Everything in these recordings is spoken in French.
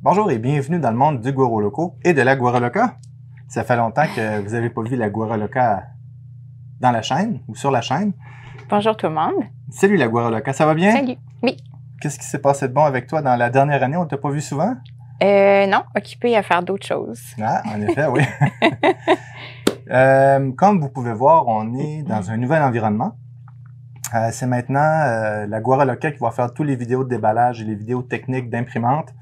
Bonjour et bienvenue dans le monde du Guaro Loco et de la Guaro Loca. Ça fait longtemps que vous n'avez pas vu la Guaro Loca dans la chaîne ou sur la chaîne. Bonjour tout le monde. Salut la Guaro Loca, ça va bien? Salut. Oui. Qu'est-ce qui s'est passé de bon avec toi dans la dernière année? On ne t'a pas vu souvent? Non, occupé à faire d'autres choses. Ah, en effet, oui. Comme vous pouvez voir, on est dans un nouvel environnement. C'est maintenant la Guaro Loca qui va faire tous les vidéos de déballage et les vidéos techniques d'imprimante.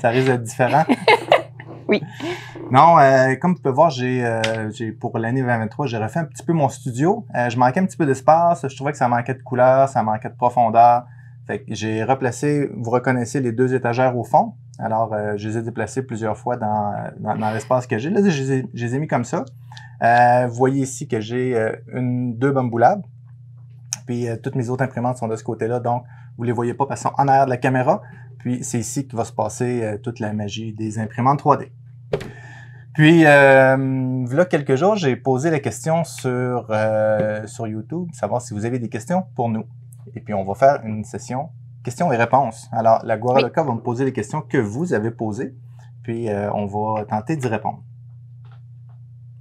Ça risque d'être différent. Oui. Non, comme vous pouvez voir, pour l'année 2023, j'ai refait un petit peu mon studio. Je manquais un petit peu d'espace. Je trouvais que ça manquait de couleur, ça manquait de profondeur. Fait que j'ai replacé, vous reconnaissez les deux étagères au fond. Alors, je les ai déplacées plusieurs fois dans l'espace que j'ai. Là, je les ai mis comme ça. Vous voyez ici que j'ai deux Bamboo Lab. Puis, toutes mes autres imprimantes sont de ce côté-là. Donc, vous les voyez pas parce qu'elles sont en arrière de la caméra. Puis, c'est ici que va se passer toute la magie des imprimantes 3D. Puis, là, quelques jours, j'ai posé la question sur YouTube, savoir si vous avez des questions pour nous. Et puis, on va faire une session questions et réponses. Alors, la Guaro Loca va me poser les questions que vous avez posées. Puis, on va tenter d'y répondre.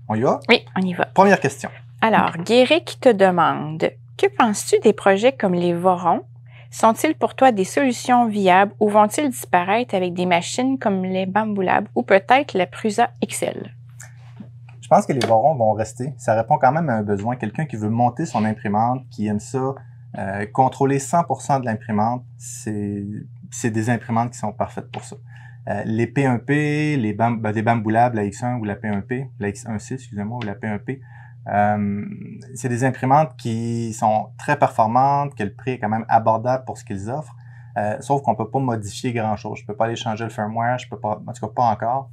On y va? Oui, on y va. Première question. Alors, Guéric te demande, que penses-tu des projets comme les Vorons? Sont-ils pour toi des solutions viables ou vont-ils disparaître avec des machines comme les Bamboo Lab ou peut-être la Prusa XL? Je pense que les Vorons vont rester. Ça répond quand même à un besoin. Quelqu'un qui veut monter son imprimante, qui aime ça, contrôler 100% de l'imprimante, c'est des imprimantes qui sont parfaites pour ça. Les P1P, les Bamboo Lab, la X1 ou la P1P, la X1C, excusez-moi, ou la P1P, c'est des imprimantes qui sont très performantes, que le prix est quand même abordable pour ce qu'ils offrent, sauf qu'on peut pas modifier grand-chose. Je peux pas aller changer le firmware, je peux pas, en tout cas pas encore.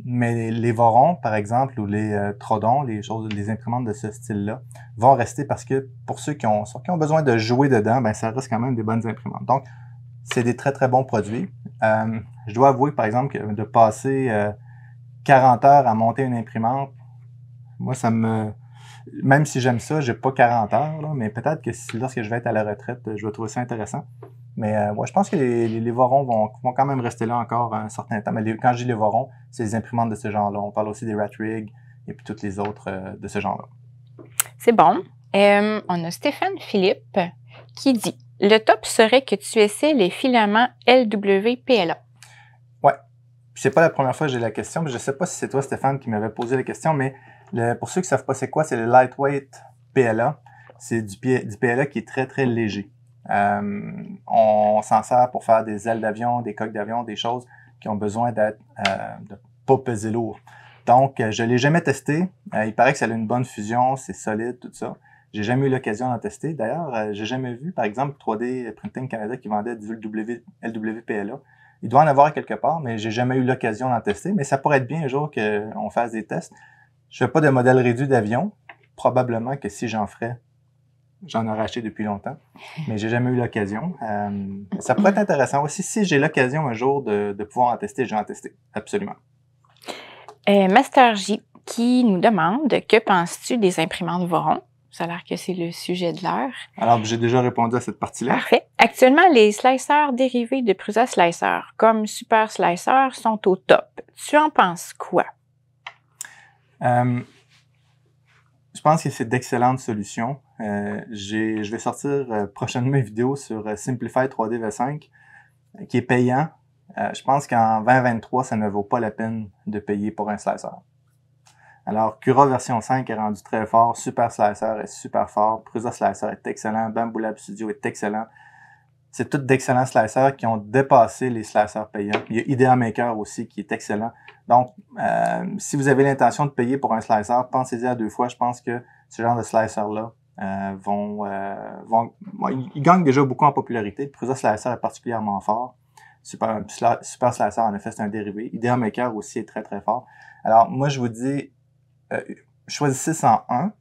Mais les Vorons, par exemple, ou les Trodon, les imprimantes de ce style-là, vont rester parce que pour ceux qui ont besoin de jouer dedans, ben ça reste quand même des bonnes imprimantes. Donc, c'est des très, très bons produits. Je dois avouer, par exemple, que de passer 40 heures à monter une imprimante, moi, même si j'aime ça, j'ai pas 40 heures, là, mais peut-être que lorsque je vais être à la retraite, je vais trouver ça intéressant. Mais je pense que les Vorons vont quand même rester là encore un certain temps. Mais quand je dis les Vorons, c'est les imprimantes de ce genre-là. On parle aussi des Rat-Rig et puis toutes les autres de ce genre-là. C'est bon. On a Stéphane Philippe qui dit « Le top serait que tu essaies les filaments LWPLA. » Ouais. C'est pas la première fois que j'ai la question, mais je sais pas si c'est toi, Stéphane, qui m'avait posé la question, mais pour ceux qui savent pas c'est quoi, c'est le Lightweight PLA. C'est du PLA qui est très, très léger. On s'en sert pour faire des ailes d'avion, des coques d'avion, des choses qui ont besoin de pas peser lourd. Donc, je l'ai jamais testé. Il paraît que ça a une bonne fusion, c'est solide, tout ça. J'ai jamais eu l'occasion d'en tester. D'ailleurs, j'ai jamais vu, par exemple, 3D Printing Canada qui vendait du LWPLA. Il doit en avoir quelque part, mais j'ai jamais eu l'occasion d'en tester. Mais ça pourrait être bien un jour qu'on fasse des tests. Je fais pas de modèle réduit d'avion. Probablement que si j'en ferais, j'en aurais acheté depuis longtemps, mais j'ai jamais eu l'occasion. Ça pourrait être intéressant aussi. Si j'ai l'occasion un jour de pouvoir en tester, je vais en tester. Absolument. Master J qui nous demande « Que penses-tu des imprimantes Voron? » Ça a l'air que c'est le sujet de l'heure. Alors, j'ai déjà répondu à cette partie-là. Parfait. Actuellement, les slicers dérivés de Prusa Slicer, comme Super Slicer, sont au top. Tu en penses quoi? Je pense que c'est d'excellentes solutions. Je vais sortir prochainement une vidéo sur Simplify 3D V5 qui est payant. Je pense qu'en 2023, ça ne vaut pas la peine de payer pour un slicer. Alors, Cura version 5 est rendu très fort, Super Slicer est super fort, Prusa Slicer est excellent, Bamboo Lab Studio est excellent. C'est tous d'excellents slicers qui ont dépassé les slicers payants. Il y a Idea Maker aussi qui est excellent. Donc, si vous avez l'intention de payer pour un slicer, pensez-y à deux fois. Je pense que ce genre de slicer-là ils gagnent déjà beaucoup en popularité. Prusa Slicer est particulièrement fort. Super Slicer, en effet, c'est un dérivé. Idea Maker aussi est très, très fort. Alors, moi, je vous dis, choisissez 101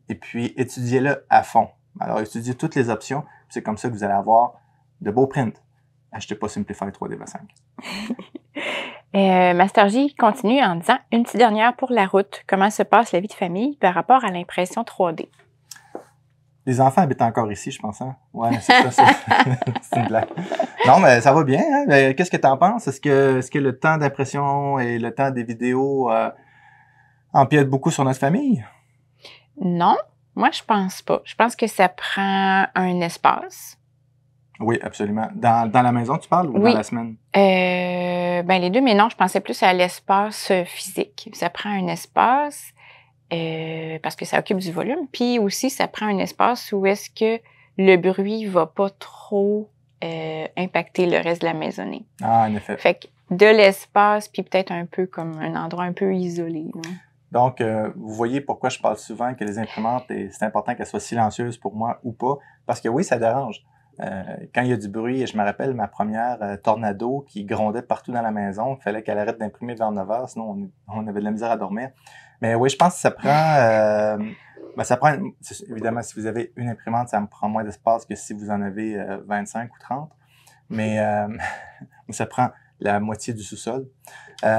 et puis étudiez-le à fond. Alors, étudiez toutes les options. C'est comme ça que vous allez avoir de beaux prints. Achetez pas Simplify 3D V5. Master J continue en disant « Une petite dernière pour la route. Comment se passe la vie de famille par rapport à l'impression 3D? » Les enfants habitent encore ici, je pense. Hein? Ouais, c'est ça. C'est une blague. Non, mais ça va bien. Hein? Mais qu'est-ce que tu en penses? Est-ce que le temps d'impression et le temps des vidéos empiètent beaucoup sur notre famille? Non, moi, je pense pas. Je pense que ça prend un espace. Oui, absolument. Dans la maison, tu parles ou Oui. dans la semaine? Ben les deux, mais non, je pensais plus à l'espace physique. Ça prend un espace parce que ça occupe du volume. Puis aussi, ça prend un espace où est-ce que le bruit va pas trop impacter le reste de la maisonnée. Ah, en effet. Fait que de l'espace, puis peut-être un peu comme un endroit un peu isolé. Là. Donc, vous voyez pourquoi je parle souvent que les imprimantes, c'est important qu'elles soient silencieuses pour moi ou pas. Parce que oui, ça dérange. Quand il y a du bruit, je me rappelle ma première tornado qui grondait partout dans la maison. Il fallait qu'elle arrête d'imprimer vers 9 heures, sinon on avait de la misère à dormir. Mais oui, je pense que ça prend... évidemment, si vous avez une imprimante, ça me prend moins d'espace que si vous en avez 25 ou 30. Mais ça prend la moitié du sous-sol. C'est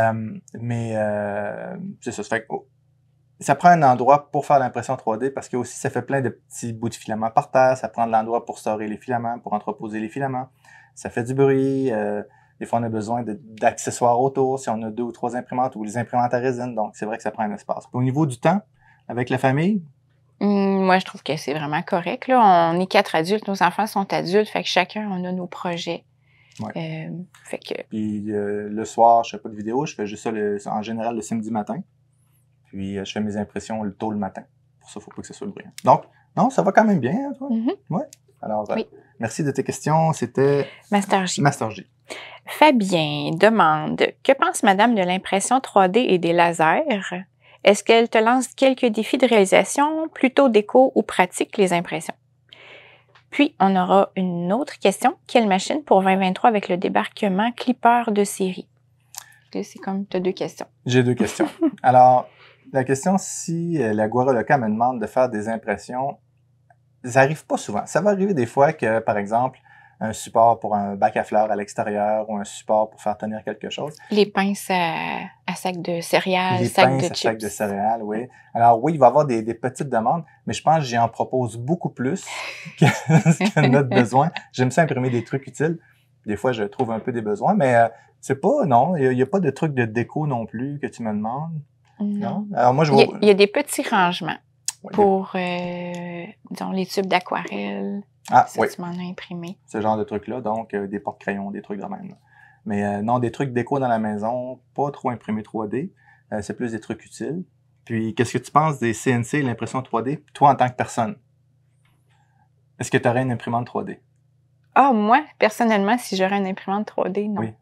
ça. Ça fait que, ça prend un endroit pour faire l'impression 3D parce que aussi ça fait plein de petits bouts de filaments par terre. Ça prend de l'endroit pour storer les filaments, pour entreposer les filaments. Ça fait du bruit. Des fois, on a besoin d'accessoires autour si on a 2 ou 3 imprimantes ou les imprimantes à résine. Donc, c'est vrai que ça prend un espace. Puis, au niveau du temps, avec la famille? Moi, je trouve que c'est vraiment correct. Là. On est 4 adultes, nos enfants sont adultes, fait que chacun, on a nos projets. Ouais. Fait que... Puis le soir, je fais pas de vidéo, je fais juste ça en général le samedi matin. Puis je fais mes impressions tôt le matin. Pour ça, il faut pas que ce soit bruyant. Donc, non, ça va quand même bien, hein, toi? Ouais. Alors, oui. Merci de tes questions. C'était Master J. Master J. Fabien demande « Que pense Madame de l'impression 3D et des lasers? Est-ce qu'elle te lance quelques défis de réalisation, plutôt déco ou pratique les impressions? » Puis, on aura une autre question. Quelle machine pour 2023 avec le débarquement clipper de série? C'est comme, tu as 2 questions. J'ai 2 questions. Alors, la question, si la Guara Loca me demande de faire des impressions, ça arrive pas souvent. Ça va arriver des fois que, par exemple, un support pour un bac à fleurs à l'extérieur ou un support pour faire tenir quelque chose. Les pinces à sac de céréales, les sac pinces de à chips. sac de céréales, oui. Alors oui, il va y avoir des petites demandes, mais je pense que j'en propose beaucoup plus que notre besoin. J'aime ça imprimer des trucs utiles. Des fois, je trouve un peu des besoins, mais c'est pas, non, il y a pas de trucs de déco non plus que tu me demandes. Non. Alors moi, il y a des petits rangements pour, disons, les tubes d'aquarelle. Ah, ça, oui. tu m'en as imprimé. Ce genre de trucs-là, donc des porte-crayons, des trucs de même. Là. Mais non, des trucs déco dans la maison, pas trop imprimés 3D. C'est plus des trucs utiles. Puis, qu'est-ce que tu penses des CNC, l'impression 3D, toi en tant que personne? Est-ce que tu aurais une imprimante 3D? Ah, moi, personnellement, si j'aurais une imprimante 3D, non. Oui.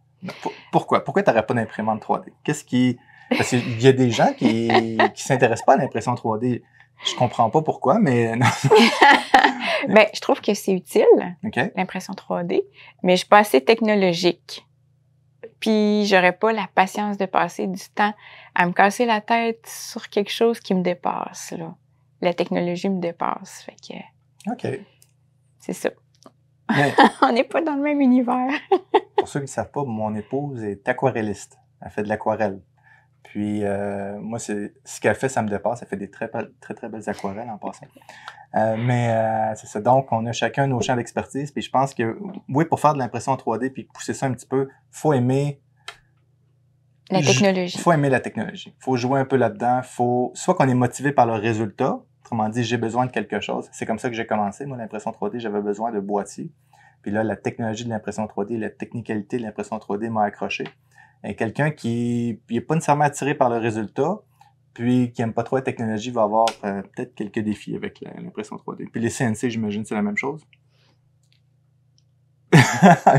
Pourquoi? Pourquoi tu n'aurais pas d'imprimante 3D? Qu'est-ce qui... Parce qu'il y a des gens qui s'intéressent pas à l'impression 3D. Je comprends pas pourquoi, mais... Ben, je trouve que c'est utile, l'impression 3D, mais je suis pas assez technologique. Puis, j'aurais pas la patience de passer du temps à me casser la tête sur quelque chose qui me dépasse, là. La technologie me dépasse, fait que... OK. C'est ça. Mais, on n'est pas dans le même univers. Pour ceux qui ne savent pas, mon épouse est aquarelliste. Elle fait de l'aquarelle. Puis, moi, ce qu'elle fait, ça me dépasse. Elle fait des très, très belles aquarelles en passant. C'est ça. Donc, on a chacun nos champs d'expertise. Puis, je pense que, oui, pour faire de l'impression 3D puis pousser ça un petit peu, faut aimer la technologie. Faut aimer la technologie. Faut jouer un peu là-dedans. Soit qu'on est motivé par le résultat. Autrement dit, j'ai besoin de quelque chose. C'est comme ça que j'ai commencé. Moi, l'impression 3D, j'avais besoin de boîtier. Puis là, la technologie de l'impression 3D, la technicalité de l'impression 3D m'a accroché. Et quelqu'un qui n'est pas nécessairement attiré par le résultat, puis qui n'aime pas trop la technologie, va avoir peut-être quelques défis avec l'impression 3D. Puis les CNC, j'imagine, c'est la même chose.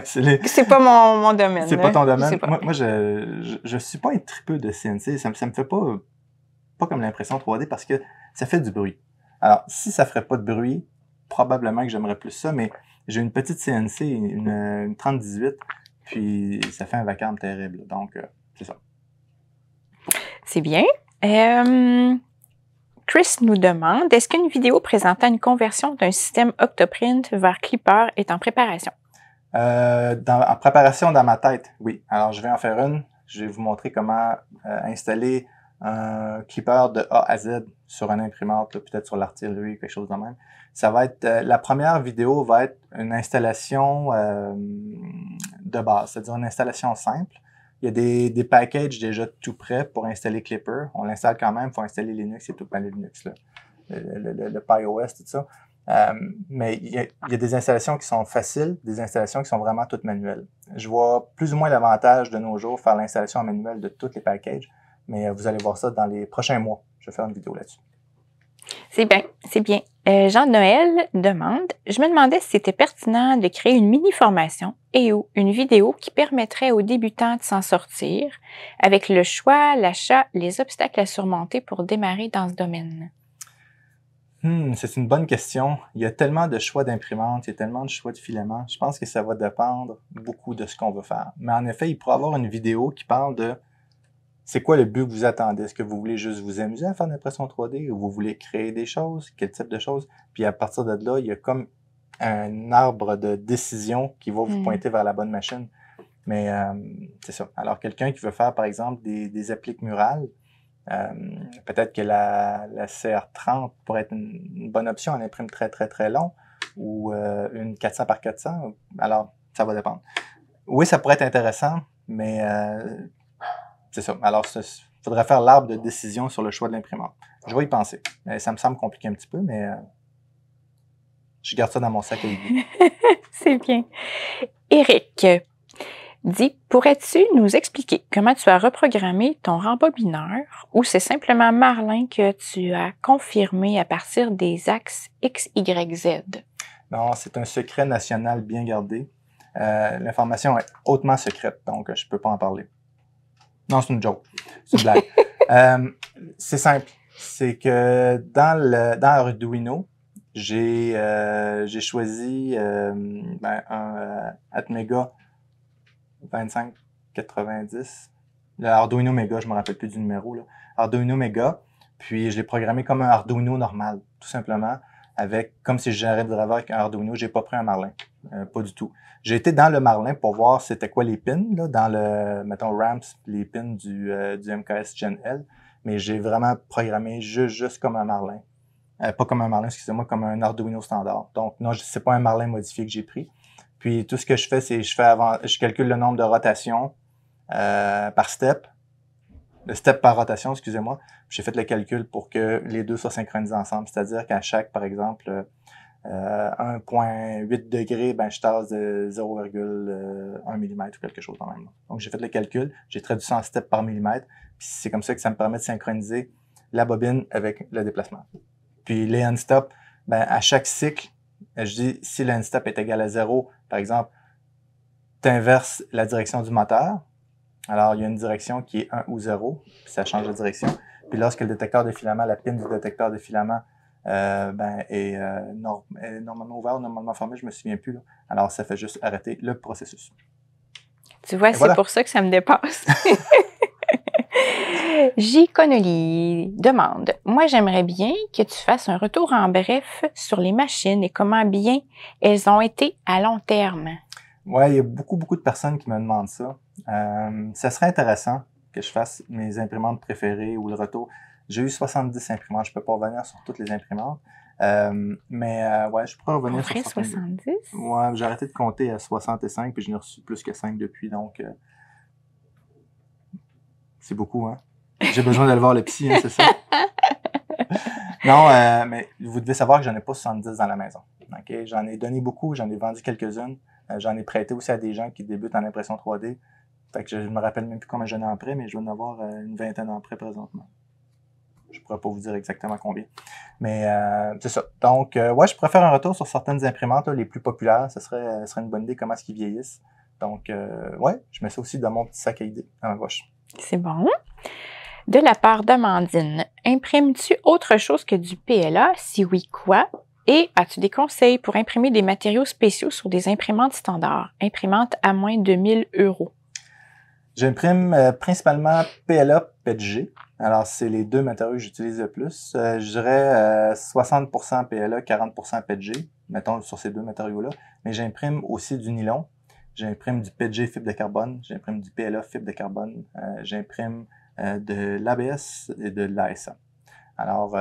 C'est pas mon domaine. C'est pas ton domaine. Moi, je suis pas un tripeux de CNC. Ça me fait pas comme l'impression 3D parce que ça fait du bruit. Alors, si ça ferait pas de bruit, probablement que j'aimerais plus ça, mais j'ai une petite CNC, une 3018, puis ça fait un vacarme terrible. Donc, c'est ça. C'est bien. Chris nous demande, est-ce qu'une vidéo présentant une conversion d'un système Octoprint vers Clipper est en préparation? En préparation dans ma tête, oui. Alors, je vais en faire une. Je vais vous montrer comment installer un Clipper de A à Z sur une imprimante, peut-être sur l'artillerie, quelque chose de même. Ça va être, la première vidéo va être une installation de base, c'est-à-dire une installation simple. Il y a des packages déjà tout prêts pour installer Clipper. On l'installe quand même, il faut installer Linux et tout, pas le Linux, là. Le PyOS, tout ça. Mais il y a des installations qui sont faciles, des installations qui sont vraiment toutes manuelles. Je vois plus ou moins l'avantage de nos jours faire l'installation en manuel de tous les packages, mais vous allez voir ça dans les prochains mois. Je vais faire une vidéo là-dessus. C'est bien, c'est bien. Jean-Noël demande, je me demandais si c'était pertinent de créer une mini-formation et ou une vidéo qui permettrait aux débutants de s'en sortir avec le choix, l'achat, les obstacles à surmonter pour démarrer dans ce domaine. C'est une bonne question. Il y a tellement de choix d'imprimantes, il y a tellement de choix de filaments. Je pense que ça va dépendre beaucoup de ce qu'on veut faire. Mais en effet, il pourrait y avoir une vidéo qui parle de c'est quoi le but que vous attendez. Est-ce que vous voulez juste vous amuser à faire de l'impression 3D ou vous voulez créer des choses? Quel type de choses? Puis à partir de là, il y a comme un arbre de décision qui va vous pointer vers la bonne machine. Mais c'est ça. Alors, quelqu'un qui veut faire, par exemple, des appliques murales, peut-être que la CR30 pourrait être une bonne option. Elle imprime très, très, très long. Ou une 400 par 400. Alors, ça va dépendre. Oui, ça pourrait être intéressant, mais c'est ça. Alors, il faudrait faire l'arbre de décision sur le choix de l'imprimante. Je vais y penser. Ça me semble compliqué un petit peu, mais je garde ça dans mon sac à idées. C'est bien. Éric dit, pourrais-tu nous expliquer comment tu as reprogrammé ton rembobineur ou c'est simplement Marlin que tu as confirmé à partir des axes X, Y, Z? Non, c'est un secret national bien gardé. L'information est hautement secrète, donc je peux pas en parler. Non, c'est une joke. C'est une blague. C'est simple. C'est que dans Arduino, j'ai choisi un Atmega 2590. Le Arduino Mega, je me rappelle plus du numéro, là. Arduino Mega. Puis je l'ai programmé comme un Arduino normal, tout simplement, comme si je gérais le driver avec un Arduino. J'ai pas pris un Marlin. Pas du tout. J'ai été dans le Marlin pour voir c'était quoi les pins, là, dans le, mettons, ramps, les pins du MKS Gen L. Mais j'ai vraiment programmé juste comme un Marlin. Pas comme un Marlin, excusez-moi, comme un Arduino standard. Donc, non, c'est pas un Marlin modifié que j'ai pris. Puis, tout ce que je fais, c'est je calcule le nombre de rotations par step. Le step par rotation, excusez-moi. J'ai fait le calcul pour que les deux soient synchronisés ensemble. C'est-à-dire qu'à chaque, par exemple, 1,8 degrés, ben, je tasse de 0,1 mm ou quelque chose dans le même. Donc, j'ai fait le calcul. J'ai traduit ça en step par millimètre. Puis, c'est comme ça que ça me permet de synchroniser la bobine avec le déplacement. Puis, les end-stop, ben, à chaque cycle, je dis, si le end-stop est égal à 0, par exemple, tu inverses la direction du moteur. Alors, il y a une direction qui est 1 ou 0, puis ça change de direction. Puis lorsque le détecteur de filament, la pin du détecteur de filament est normalement ouvert ou normalement fermé, je me souviens plus, là. Alors, ça fait juste arrêter le processus. Tu vois, c'est pour ça que ça me dépasse. J. Connolly demande, moi j'aimerais bien que tu fasses un retour en bref sur les machines et comment bien elles ont été à long terme. Ouais, il y a beaucoup de personnes qui me demandent ça. Ça serait intéressant que je fasse mes imprimantes préférées ou le retour. J'ai eu 70 imprimantes. Je peux pas revenir sur toutes les imprimantes. Ouais, je pourrais revenir sur 70. Ouais, j'ai arrêté de compter à 65 puis je n'ai reçu plus que 5 depuis, donc c'est beaucoup, hein. J'ai besoin d'aller voir le psy, hein, c'est ça? Non, mais vous devez savoir que j'en ai pas 70 dans la maison. Okay? J'en ai donné beaucoup, j'en ai vendu quelques-unes. J'en ai prêté aussi à des gens qui débutent en impression 3D. Fait que je me rappelle même plus combien j'en ai en prêt, mais je vais en avoir une vingtaine en prêt présentement. Je pourrais pas vous dire exactement combien. Mais c'est ça. Donc, ouais, je pourrais faire un retour sur certaines imprimantes, là, les plus populaires. Ce serait une bonne idée comment est-ce qu'ils vieillissent. Donc, ouais, je mets ça aussi dans mon petit sac à idées, dans ma poche. C'est bon. De la part d'Amandine, imprimes-tu autre chose que du PLA? Si oui, quoi? Et as-tu des conseils pour imprimer des matériaux spéciaux sur des imprimantes standards, imprimantes à moins de 1000 €? J'imprime principalement PLA, PETG. Alors, c'est les deux matériaux que j'utilise le plus. Je dirais 60% PLA, 40% PETG, mettons sur ces deux matériaux-là. Mais j'imprime aussi du nylon. J'imprime du PETG fibre de carbone. J'imprime du PLA fibre de carbone. J'imprime de l'ABS et de l'ASA. Alors,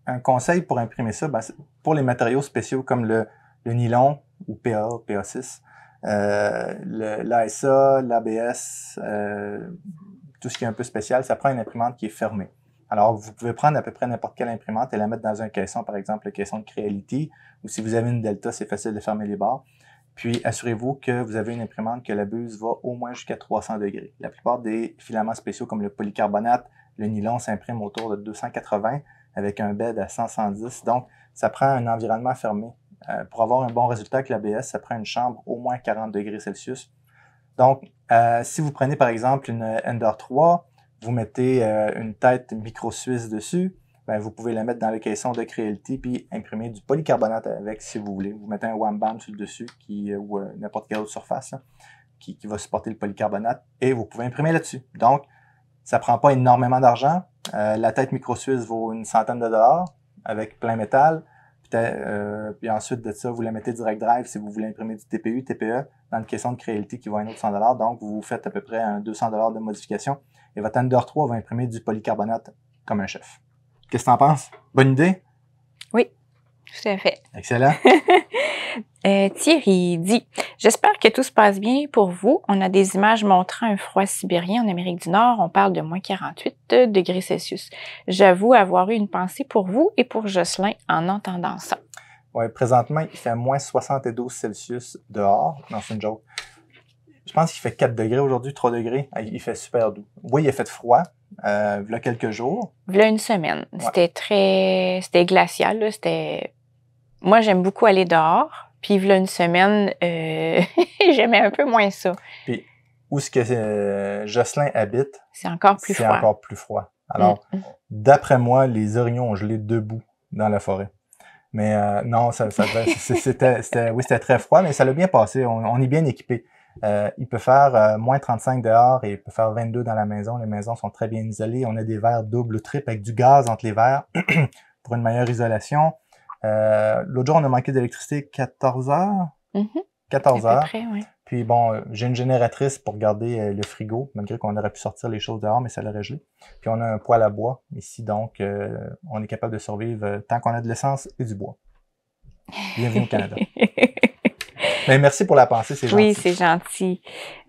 un conseil pour imprimer ça, ben, pour les matériaux spéciaux comme le nylon ou PA, PA6, l'ASA, l'ABS, tout ce qui est un peu spécial, ça prend une imprimante qui est fermée. Alors, vous pouvez prendre à peu près n'importe quelle imprimante et la mettre dans un caisson, par exemple le caisson de Creality, ou si vous avez une Delta, c'est facile de fermer les barres. Puis, assurez-vous que vous avez une imprimante que la buse va au moins jusqu'à 300 degrés. La plupart des filaments spéciaux comme le polycarbonate, le nylon s'imprime autour de 280 avec un bed à 100-110. Donc, ça prend un environnement fermé. Pour avoir un bon résultat avec l'ABS, ça prend une chambre au moins 40 degrés Celsius. Donc, si vous prenez par exemple une Ender 3, vous mettez une tête micro-suisse dessus, ben, vous pouvez la mettre dans le caisson de Creality puis imprimer du polycarbonate avec si vous voulez. Vous mettez un wham-bam sur le dessus ou n'importe quelle autre surface là, qui va supporter le polycarbonate et vous pouvez imprimer là-dessus. Donc, ça prend pas énormément d'argent. La tête micro-suisse vaut une centaine de dollars avec plein métal. Puis ensuite de ça, vous la mettez direct drive si vous voulez imprimer du TPU, TPE dans le caisson de Creality qui vaut un autre 100 $. Donc, vous faites à peu près un 200 $ de modification. Et votre Ender 3 va imprimer du polycarbonate comme un chef. Qu'est-ce que tu en penses? Bonne idée? Oui, tout à fait. Excellent. Thierry dit « J'espère que tout se passe bien pour vous. On a des images montrant un froid sibérien en Amérique du Nord. On parle de moins 48 degrés Celsius. J'avoue avoir eu une pensée pour vous et pour Jocelyn en entendant ça. » Oui, présentement, il fait moins 72 Celsius dehors. Non, c'est une joke. Je pense qu'il fait 4 degrés aujourd'hui, 3 degrés. Il fait super doux. Oui, il a fait froid, il y a quelques jours. Il y a une semaine. Ouais. C'était glacial, là. Moi, j'aime beaucoup aller dehors. Puis, il y a une semaine, j'aimais un peu moins ça. Puis, où est-ce que Jocelyn habite? C'est encore plus froid. C'est encore plus froid. Alors, d'après moi, les orignaux ont gelé debout dans la forêt. Mais non, c'était très froid, mais ça l'a bien passé. On est bien équipé. Il peut faire moins 35 dehors et il peut faire 22 dans la maison. Les maisons sont très bien isolées. On a des verres double ou triple avec du gaz entre les verres pour une meilleure isolation. L'autre jour, on a manqué d'électricité 14 heures. 14 heures. À peu près, oui. Puis bon, j'ai une génératrice pour garder le frigo, malgré qu'on aurait pu sortir les choses dehors, mais ça l'aurait gelé. Puis on a un poêle à bois ici, donc on est capable de survivre tant qu'on a de l'essence et du bois. Bienvenue au Canada. Mais merci pour la pensée, c'est gentil. Oui, c'est gentil.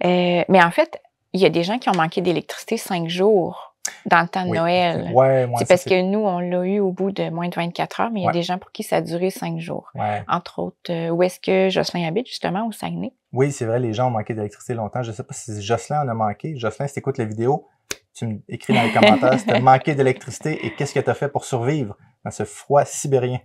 Mais en fait, il y a des gens qui ont manqué d'électricité 5 jours dans le temps de Noël. Ouais, c'est parce que nous, on l'a eu au bout de moins de 24 heures, mais il y a des gens pour qui ça a duré 5 jours. Ouais. Entre autres, où est-ce que Jocelyn habite, justement, au Saguenay? Oui, c'est vrai, les gens ont manqué d'électricité longtemps. Je ne sais pas si Jocelyn en a manqué. Jocelyn, si tu écoutes la vidéo, tu me écris dans les commentaires si tu as manqué d'électricité et qu'est-ce que tu as fait pour survivre dans ce froid sibérien.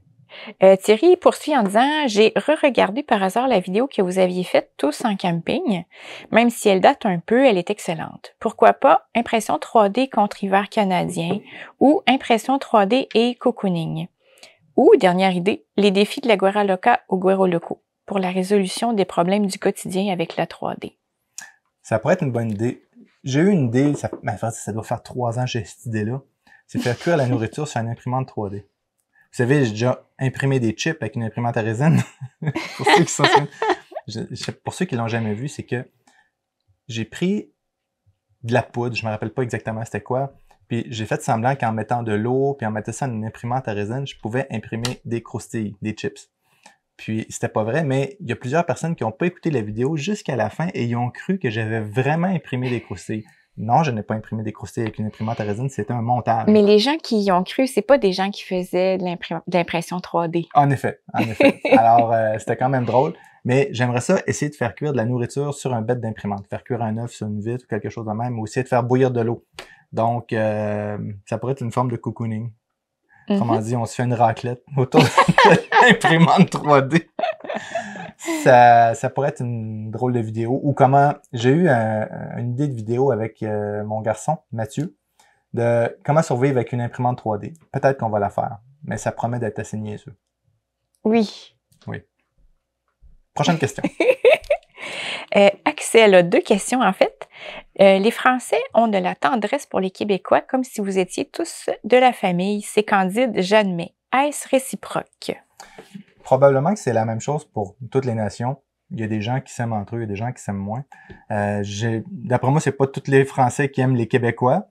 Thierry poursuit en disant « J'ai re-regardé par hasard la vidéo que vous aviez faite tous en camping. Même si elle date un peu, elle est excellente. Pourquoi pas impression 3D contre hiver canadien ou impression 3D et cocooning. Ou, dernière idée, les défis de la Guerra Loca au Guero Loco pour la résolution des problèmes du quotidien avec la 3D. » Ça pourrait être une bonne idée. J'ai eu une idée, ça doit faire 3 ans que j'ai cette idée-là. C'est faire cuire la nourriture sur une imprimante 3D. Vous savez, j'ai déjà imprimé des chips avec une imprimante à résine. Pour ceux qui l'ont jamais vu, c'est que j'ai pris de la poudre, je me rappelle pas exactement c'était quoi, puis j'ai fait semblant qu'en mettant de l'eau, puis en mettant ça dans une imprimante à résine, je pouvais imprimer des croustilles, des chips. Puis c'était pas vrai, mais il y a plusieurs personnes qui n'ont pas écouté la vidéo jusqu'à la fin et ils ont cru que j'avais vraiment imprimé des croustilles. Non, je n'ai pas imprimé des croustilles avec une imprimante à résine, c'était un montage. Mais les gens qui y ont cru, c'est pas des gens qui faisaient de l'impression 3D. En effet, en effet. Alors, c'était quand même drôle. Mais j'aimerais ça, essayer de faire cuire de la nourriture sur un bed d'imprimante. Faire cuire un œuf sur une vitre ou quelque chose de même, ou essayer de faire bouillir de l'eau. Donc, ça pourrait être une forme de cocooning. Autrement dit, on se fait une raclette autour de l'imprimante 3D. Ça pourrait être une drôle de vidéo. Ou comment... J'ai eu une idée de vidéo avec mon garçon, Mathieu, de comment survivre avec une imprimante 3D. Peut-être qu'on va la faire, mais ça promet d'être assez niaiseux. Oui. Oui. Prochaine question. Axel a 2 questions, en fait. Les Français ont de la tendresse pour les Québécois comme si vous étiez tous de la famille. C'est Candide, j'admets. Est-ce réciproque? Probablement que c'est la même chose pour toutes les nations. Il y a des gens qui s'aiment entre eux, il y a des gens qui s'aiment moins. D'après moi, c'est pas tous les Français qui aiment les Québécois.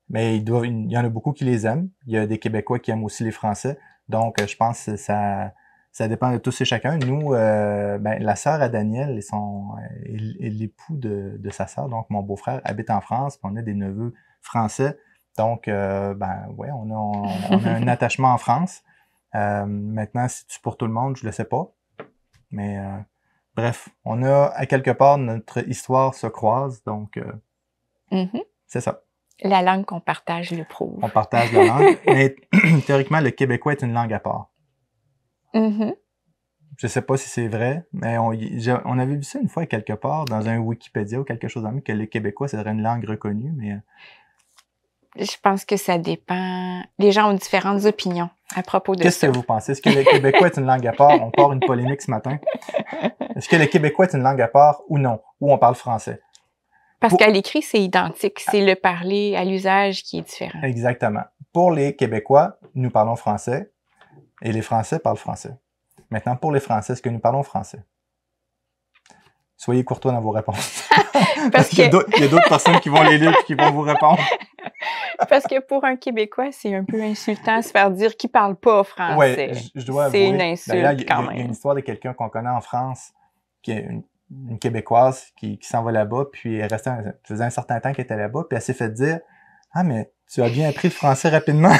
Mais il y en a beaucoup qui les aiment. Il y a des Québécois qui aiment aussi les Français. Donc, je pense que ça dépend de tous et chacun. Nous, la sœur à Daniel et l'époux de sa sœur, donc mon beau-frère, habite en France. Puis on a des neveux français. Donc, ouais, on a un attachement en France. Maintenant, si tu pour tout le monde, je le sais pas. Mais bref, on a à quelque part notre histoire se croise. Donc, c'est ça. La langue qu'on partage le prouve. On partage la langue. Mais théoriquement, le québécois est une langue à part. Je sais pas si c'est vrai, mais on avait vu ça une fois quelque part dans un Wikipédia ou quelque chose comme ça, que le québécois serait une langue reconnue, mais... Je pense que ça dépend. Les gens ont différentes opinions à propos de ça. Qu'est-ce que vous pensez? Est-ce que le québécois est une langue à part? On part une polémique ce matin. Est-ce que le québécois est une langue à part ou non? Ou on parle français? Parce qu'à l'écrit, c'est identique. C'est le parler à l'usage qui est différent. Exactement. Pour les Québécois, nous parlons français et les Français parlent français. Maintenant, pour les Français, est-ce que nous parlons français? Soyez courtois dans vos réponses. Parce qu'il y a d'autres personnes qui vont les lire et qui vont vous répondre. Parce que pour un Québécois, c'est un peu insultant de se faire dire qu'il parle pas français. Oui, je dois avouer. C'est une insulte quand même. Il y a une histoire de quelqu'un qu'on connaît en France, qui est une Québécoise qui s'en va là-bas, puis elle faisait un certain temps qu'elle était là-bas, puis elle s'est fait dire « Ah, mais tu as bien appris le français rapidement! »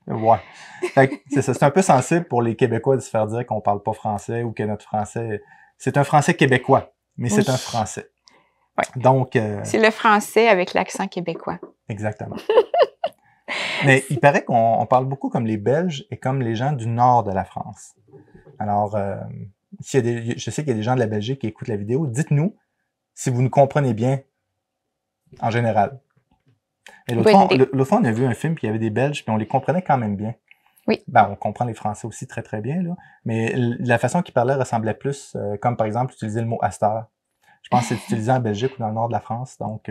Ouais. C'est ça. C'est un peu sensible pour les Québécois de se faire dire qu'on parle pas français ou que notre français... C'est un français québécois, mais c'est un français. Ouais. Donc... c'est le français avec l'accent québécois. Exactement. Mais il paraît qu'on parle beaucoup comme les Belges et comme les gens du nord de la France. Alors, je sais qu'il y a des gens de la Belgique qui écoutent la vidéo. Dites-nous si vous nous comprenez bien en général. Et l'autre fois, on a vu un film, puis il y avait des Belges, puis on les comprenait quand même bien. Oui. Ben, on comprend les Français aussi très, très bien, là. Mais la façon qu'ils parlaient ressemblait plus, comme par exemple, utiliser le mot « Astor ». Je pense que c'est utilisé en Belgique ou dans le nord de la France, donc...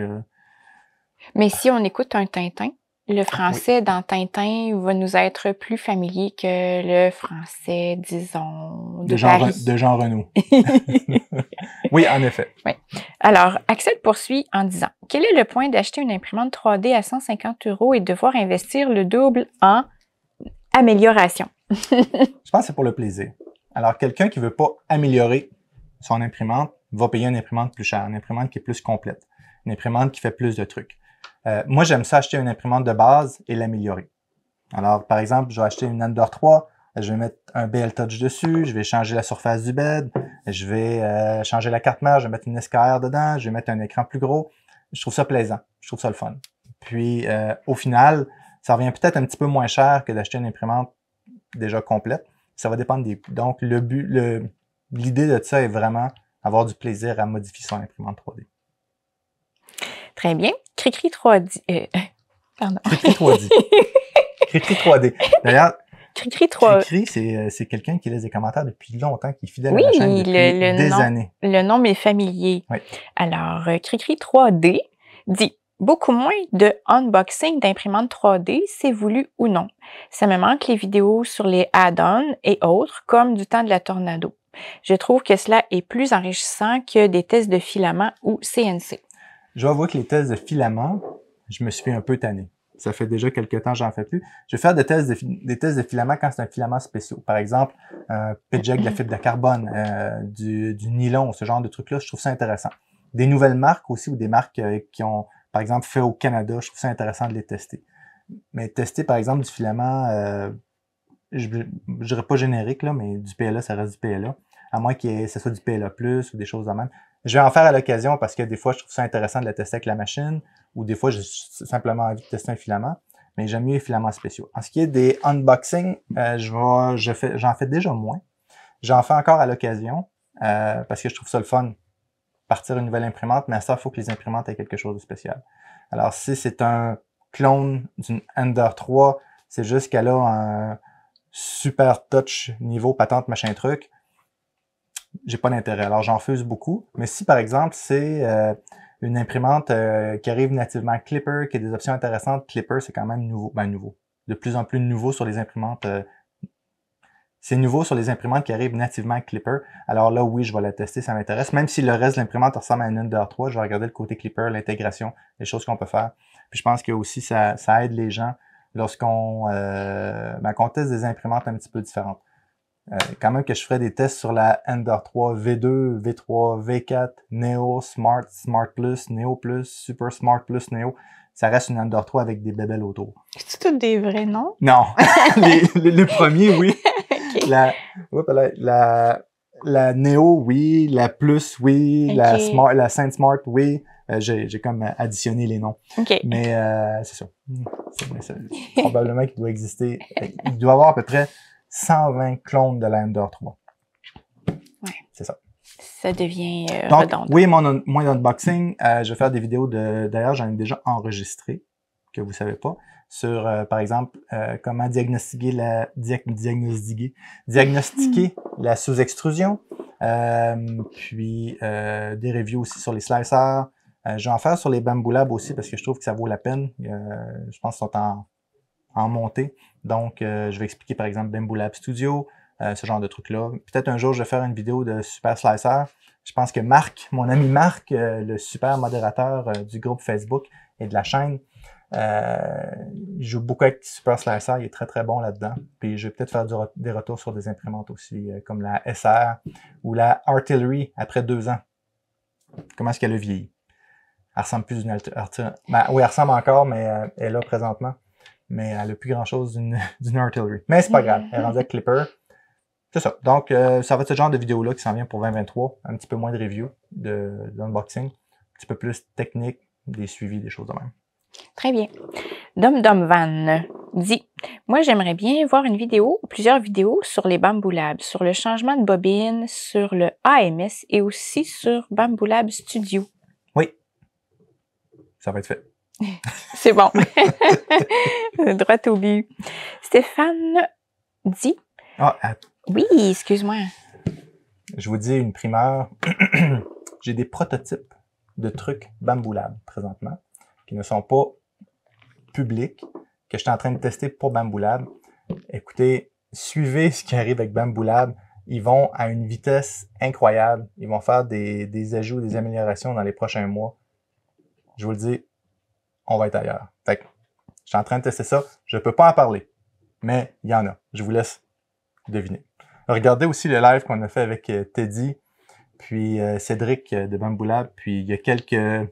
Mais si on écoute un Tintin, le français dans Tintin va nous être plus familier que le français, disons, de Paris. De Jean Renaud. Oui, en effet. Oui. Alors, Axel poursuit en disant « Quel est le point d'acheter une imprimante 3D à 150 € et devoir investir le double en amélioration? » Je pense que c'est pour le plaisir. Alors, quelqu'un qui veut pas améliorer son imprimante va payer une imprimante plus chère, une imprimante qui est plus complète, une imprimante qui fait plus de trucs. Moi, j'aime ça acheter une imprimante de base et l'améliorer. Alors, par exemple, je vais acheter une Ender 3, je vais mettre un BL Touch dessus, je vais changer la surface du bed, je vais changer la carte mère, je vais mettre une SKR dedans, je vais mettre un écran plus gros. Je trouve ça plaisant, je trouve ça le fun. Puis, au final, ça revient peut-être un petit peu moins cher que d'acheter une imprimante déjà complète. Ça va dépendre des... Donc, l'idée de ça est vraiment avoir du plaisir à modifier son imprimante 3D. Très bien. Cricri 3D. Pardon. Cricri 3D. Cricri 3D. D'ailleurs, Cricri, c'est quelqu'un qui laisse des commentaires depuis longtemps, qui est fidèle à la chaîne depuis des années. Le nom m'est familier. Oui. Alors, Cricri 3D dit « Beaucoup moins de unboxing d'imprimantes 3D, c'est voulu ou non. Ça me manque les vidéos sur les add-ons et autres, comme du temps de la Tornado. Je trouve que cela est plus enrichissant que des tests de filament ou CNC. » Je dois avouer que les tests de filament, je me suis fait un peu tanner. Ça fait déjà quelques temps que j'en fais plus. Je vais faire des tests de filament quand c'est un filament spécial. Par exemple, un PJEC de la fibre de carbone, du nylon, ce genre de trucs-là, je trouve ça intéressant. Des nouvelles marques aussi, ou des marques qui ont, par exemple, fait au Canada, je trouve ça intéressant de les tester. Mais tester, par exemple, du filament, je dirais pas générique, là, mais du PLA, ça reste du PLA. À moins que ce soit du PLA+, ou des choses de même. Je vais en faire à l'occasion parce que des fois, je trouve ça intéressant de la tester avec la machine, ou des fois, j'ai simplement envie de tester un filament, mais j'aime mieux les filaments spéciaux. En ce qui est des unboxings, j'en fais déjà moins. J'en fais encore à l'occasion, parce que je trouve ça le fun, partir une nouvelle imprimante, mais à ça, il faut que les imprimantes aient quelque chose de spécial. Alors, si c'est un clone d'une Ender 3, c'est juste qu'elle a un super touch niveau patente machin truc, j'ai pas d'intérêt. Alors, j'en refuse beaucoup. Mais si, par exemple, c'est une imprimante qui arrive nativement Clipper, qui a des options intéressantes, Clipper, c'est quand même nouveau. Ben, nouveau. De plus en plus nouveau sur les imprimantes. C'est nouveau sur les imprimantes qui arrivent nativement avec Clipper. Alors là, oui, je vais la tester, ça m'intéresse. Même si le reste de l'imprimante ressemble à une Ender 3, je vais regarder le côté Clipper, l'intégration, les choses qu'on peut faire. Puis je pense que aussi ça aide les gens lorsqu'on qu'on teste des imprimantes un petit peu différentes. Quand même que je ferais des tests sur la Ender 3, V2, V3, V4, Neo, Smart, Smart Plus, Neo Plus, Super Smart Plus, Neo. Ça reste une Ender 3 avec des bébelles autour. C'est tous des vrais noms? Non. le premier, oui. Okay. La Neo, oui. La Plus, oui. Okay. La Saint Smart, oui. J'ai comme additionné les noms. Okay. Mais c'est ça. Probablement qu'il doit exister. Il doit y avoir à peu près 120 clones de la Ender 3. Ouais. C'est ça. Ça devient Donc, redondant. oui, mon unboxing, je vais faire des vidéos d'ailleurs, j'en ai déjà enregistré, que vous savez pas, sur, par exemple, comment diagnostiquer la sous-extrusion, puis des reviews aussi sur les slicers. Je vais en faire sur les Bambu Lab aussi parce que je trouve que ça vaut la peine. Je pense qu'ils sont en montée. Donc, je vais expliquer par exemple Bambu Lab Studio, ce genre de trucs-là. Peut-être un jour, je vais faire une vidéo de Super Slicer. Je pense que Marc, mon ami Marc, le super modérateur du groupe Facebook et de la chaîne, il joue beaucoup avec Super Slicer. Il est très, très bon là-dedans. Puis, je vais peut-être faire des retours sur des imprimantes aussi, comme la SR ou la Artillery après 2 ans. Comment est-ce qu'elle a vieilli? Elle ressemble plus d'une Artillery. Oui, elle ressemble encore, mais elle est là présentement. Mais elle n'a plus grand-chose d'une Artillery. Mais c'est pas grave. Elle est rendue avec Clipper. C'est ça. Donc, ça va être ce genre de vidéo-là qui s'en vient pour 2023. Un petit peu moins de review, d'unboxing. Un petit peu plus technique, des suivis, des choses de même. Très bien. Dom Van dit « Moi, j'aimerais bien voir une vidéo ou plusieurs vidéos sur les Bambu Lab, sur le changement de bobine, sur le AMS et aussi sur Bambu Lab Studio. » Oui. Ça va être fait. C'est bon. Droit au but. Stéphane dit... Oui, excuse-moi. Je vous dis une primeur. J'ai des prototypes de trucs Bambu Lab présentement qui ne sont pas publics, que je suis en train de tester pour Bambu Lab. Écoutez, suivez ce qui arrive avec Bambu Lab. Ils vont à une vitesse incroyable. Ils vont faire des ajouts, des améliorations dans les prochains mois. Je vous le dis, on va être ailleurs. Fait que, je suis en train de tester ça. Je peux pas en parler, mais il y en a. Je vous laisse deviner. Regardez aussi le live qu'on a fait avec Teddy, puis Cédric de Bambu Lab, puis il y a quelques...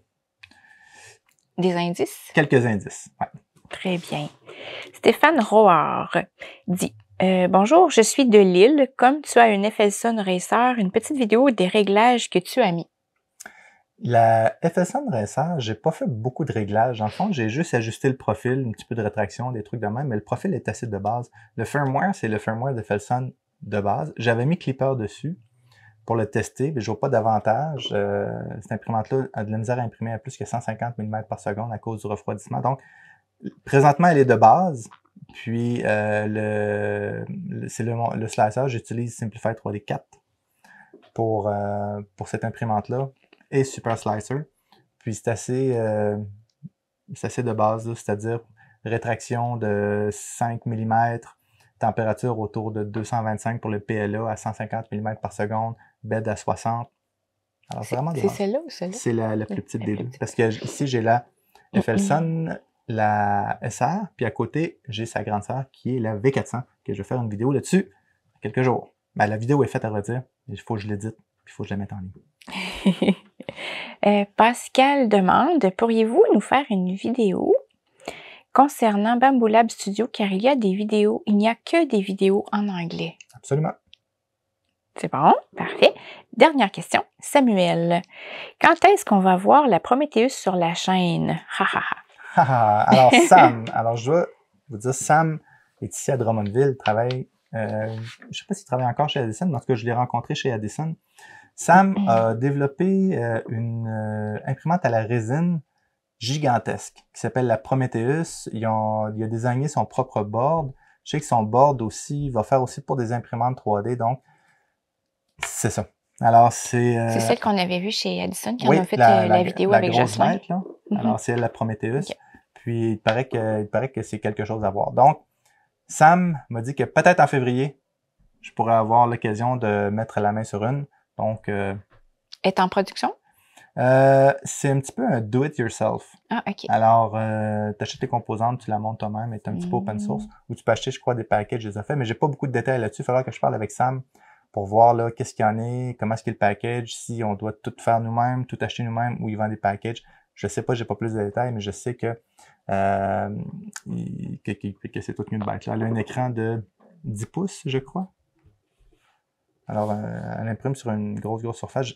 Des indices? Quelques indices, ouais. Très bien. Stéphane Roard dit « Bonjour, je suis de Lille. Comme tu as une FLSUN Racer, une petite vidéo des réglages que tu as mis. » La FLSUN Racer, j'ai pas fait beaucoup de réglages. En fond, j'ai juste ajusté le profil, un petit peu de rétraction, des trucs de même, mais le profil est assez de base. Le firmware, c'est le firmware de FLSUN de base. J'avais mis Clipper dessus pour le tester, mais je vois pas d'avantage. Cette imprimante-là a de la misère à imprimer à plus que 150 mm par seconde à cause du refroidissement. Donc, présentement, elle est de base. Puis, le slicer, j'utilise Simplify 3D 4 pour cette imprimante-là et Super Slicer. Puis, c'est assez de base, c'est-à-dire rétraction de 5 mm, température autour de 225 pour le PLA à 150 mm par seconde, bed à 60. Alors, c'est vraiment de base. C'est celle-là ou celle-là? C'est la plus petite des deux. Parce que ici, j'ai la FLSUN, la SR, puis à côté, j'ai sa grande sœur qui est la V400, que je vais faire une vidéo là-dessus dans quelques jours. Ben, la vidéo est faite à redire, il faut que je l'édite, puis il faut que je la mette en ligne. Pascal demande, pourriez-vous nous faire une vidéo concernant Bambu Lab Studio, car il n'y a que des vidéos en anglais. Absolument. C'est bon, parfait. Dernière question, Samuel. Quand est-ce qu'on va voir la Prometheus sur la chaîne? Alors, Sam, je dois vous dire, Sam est ici à Drummondville, travaille, je sais pas s'il travaille encore chez Addison, mais en tout cas, je l'ai rencontré chez Addison. Sam a développé une imprimante à la résine gigantesque qui s'appelle la Prometheus. Il a designé son propre board. Je sais que son board aussi, il va faire aussi pour des imprimantes 3D, donc c'est ça. Alors, c'est celle qu'on avait vue chez Addison, qui oui, en a fait la vidéo avec Jocelyn. Là. Alors, c'est elle, la Prometheus. Okay. Puis, il paraît que c'est quelque chose à voir. Donc, Sam m'a dit que peut-être en février, je pourrais avoir l'occasion de mettre la main sur une. Donc, Est en production? c'est un petit peu un do-it-yourself. Ah, OK. Alors, tu achètes tes composantes, tu la montes toi-même, et tu un petit peu open source. Ou tu peux acheter, je crois, des packages, je les ai faits, mais j'ai pas beaucoup de détails là-dessus. Il faudra que je parle avec Sam pour voir là qu'est-ce qu'il y en est, comment est-ce qu'il y a le package, si on doit tout faire nous-mêmes, tout acheter nous-mêmes, ou il vend des packages. Je sais pas, j'ai pas plus de détails, mais je sais que c'est tout une bête. Là, elle a un écran de 10 pouces, je crois. Alors, elle imprime sur une grosse surface.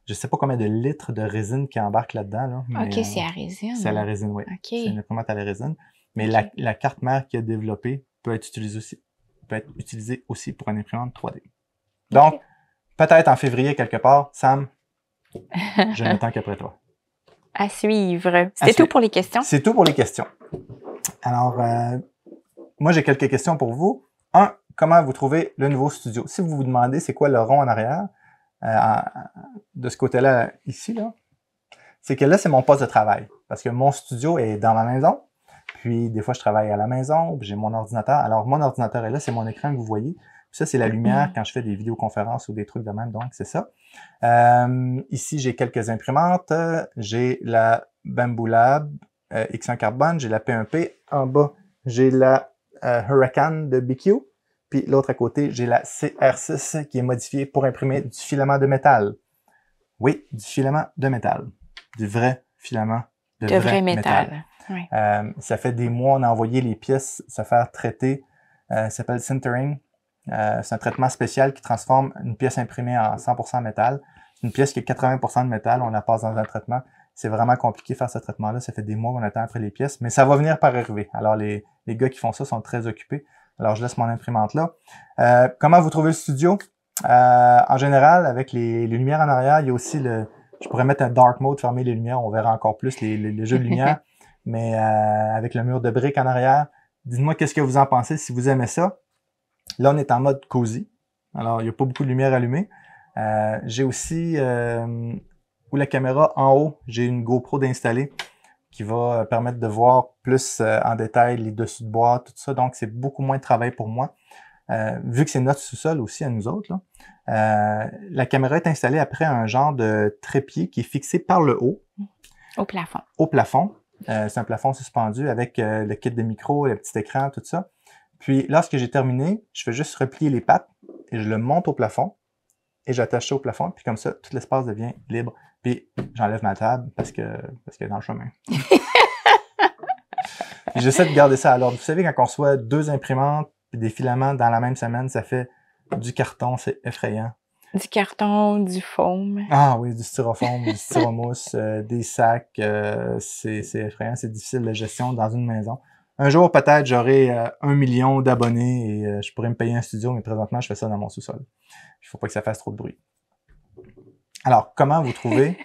Je sais pas combien de litres de résine qui embarque là-dedans. Là, mais, OK, c'est à résine. c'est à la résine, oui. OK. C'est une imprimante à la résine. Mais OK. la carte mère qu'il a développée peut être utilisée aussi pour une imprimante 3D. Donc, peut-être en février quelque part, Sam, je n'attends qu'après toi. À suivre. C'était tout pour les questions? C'est tout pour les questions. Alors, moi, j'ai quelques questions pour vous. Comment vous trouvez le nouveau studio? Si vous vous demandez c'est quoi le rond en arrière, de ce côté-là, ici, là, c'est que là, c'est mon poste de travail. Parce que mon studio est dans ma maison. Puis, des fois, je travaille à la maison. J'ai mon ordinateur. Alors, mon ordinateur est là. C'est mon écran que vous voyez. Puis ça, c'est la lumière quand je fais des vidéoconférences ou des trucs de même. Donc, c'est ça. Ici, j'ai quelques imprimantes. J'ai la Bambulab X1 Carbone. J'ai la P1P. En bas, j'ai la Hurricane de BQ. Puis l'autre à côté, j'ai la CR6 qui est modifiée pour imprimer du filament de métal. Oui, du filament de métal. Du vrai filament de vrai métal. Oui. Ça fait des mois, on a envoyé les pièces se faire traiter. Ça s'appelle sintering. C'est un traitement spécial qui transforme une pièce imprimée en 100% métal. C'est une pièce qui a 80% de métal, on la passe dans un traitement. C'est vraiment compliqué de faire ce traitement-là. Ça fait des mois qu'on attend après les pièces, mais ça va venir par arriver. Alors, les gars qui font ça sont très occupés. Alors, je laisse mon imprimante là. Comment vous trouvez le studio? En général, avec les lumières en arrière, il y a aussi je pourrais mettre un dark mode, fermer les lumières, on verra encore plus les jeux de lumière. Mais avec le mur de briques en arrière, dites-moi qu'est-ce que vous en pensez si vous aimez ça. Là, on est en mode cosy. Alors, il n'y a pas beaucoup de lumière allumée. J'ai aussi, où la caméra en haut, j'ai une GoPro d'installer qui va permettre de voir plus en détail les dessus de boîte, tout ça. Donc, c'est beaucoup moins de travail pour moi. Vu que c'est notre sous-sol aussi à nous autres, là, la caméra est installée après un genre de trépied qui est fixé par le haut. Au plafond. Au plafond. C'est un plafond suspendu avec le kit de micro, le petit écran, tout ça. Puis, lorsque j'ai terminé, je fais juste replier les pattes et je le monte au plafond et j'attache ça au plafond. Puis comme ça, tout l'espace devient libre. Puis, j'enlève ma table parce que dans le chemin. J'essaie de garder ça à l'ordre. Vous savez, quand on reçoit 2 imprimantes et des filaments dans la même semaine, ça fait du carton, c'est effrayant. Du carton, du foam. Ah oui, du styrofoam, du styromousse, des sacs, c'est effrayant, c'est difficile de gestion dans une maison. Un jour, peut-être, j'aurai 1 million d'abonnés et je pourrais me payer un studio, mais présentement, je fais ça dans mon sous-sol. Il faut pas que ça fasse trop de bruit. Alors, comment vous trouvez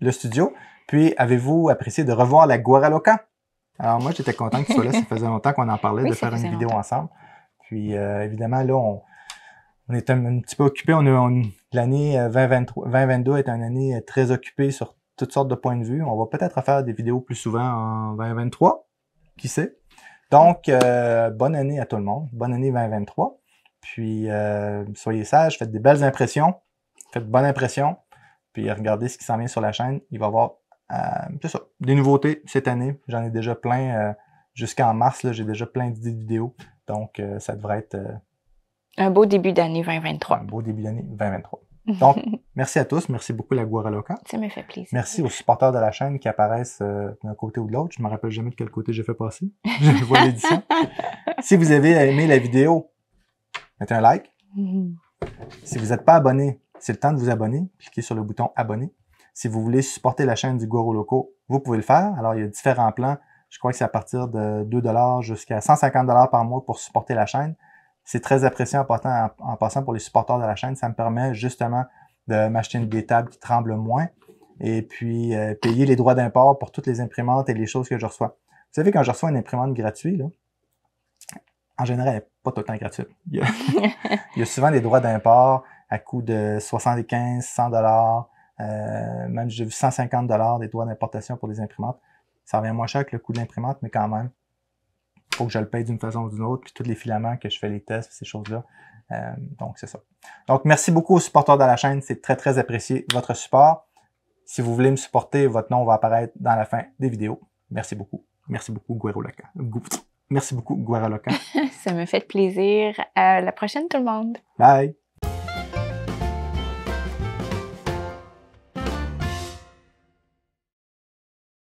le studio? Puis, avez-vous apprécié de revoir la Guaraloca? Alors, moi, j'étais content que tu sois là. Ça faisait longtemps qu'on en parlait, de faire une vidéo ensemble. Puis, évidemment, là, on est un petit peu occupé. L'année 2022 est une année très occupée sur toutes sortes de points de vue. On va peut-être faire des vidéos plus souvent en 2023. Qui sait? Donc, bonne année à tout le monde. Bonne année 2023. Puis, soyez sages, faites des belles impressions. Faites bonne impression. Puis, regardez ce qui s'en vient sur la chaîne. Il va y avoir, c'est ça, des nouveautés cette année. J'en ai déjà plein. Jusqu'en mars, là, j'ai déjà plein d'idées de vidéos. Donc, ça devrait être... un beau début d'année 2023. Un beau début d'année 2023. Donc, merci à tous. Merci beaucoup la Guaraloca. Ça me fait plaisir. Merci aux supporters de la chaîne qui apparaissent d'un côté ou de l'autre. Je me rappelle jamais de quel côté j'ai fait passer. Je vois l'édition. Si vous avez aimé la vidéo, mettez un like. Si vous n'êtes pas abonné, c'est le temps de vous abonner. Cliquez sur le bouton abonner. Si vous voulez supporter la chaîne du Goro Loco, vous pouvez le faire. Alors, il y a différents plans. Je crois que c'est à partir de 2$ jusqu'à 150$ par mois pour supporter la chaîne. C'est très apprécié en passant pour les supporters de la chaîne. Ça me permet justement de m'acheter des tables qui tremblent moins et puis payer les droits d'import pour toutes les imprimantes et les choses que je reçois. Vous savez, quand je reçois une imprimante gratuite, là, en général, elle n'est pas tout le temps gratuite. Il y a souvent des droits d'import à coût de 75, 100$, même j'ai vu 150$ des droits d'importation pour des imprimantes. Ça revient moins cher que le coût de l'imprimante, mais quand même, faut que je le paye d'une façon ou d'une autre, puis tous les filaments que je fais les tests, ces choses-là. Donc, c'est ça. Donc, merci beaucoup aux supporters de la chaîne. C'est très, très apprécié, votre support. Si vous voulez me supporter, votre nom va apparaître dans la fin des vidéos. Merci beaucoup. Merci beaucoup, Guero Locan. Merci beaucoup, Guero Locan. Ça me fait plaisir. À la prochaine, tout le monde. Bye!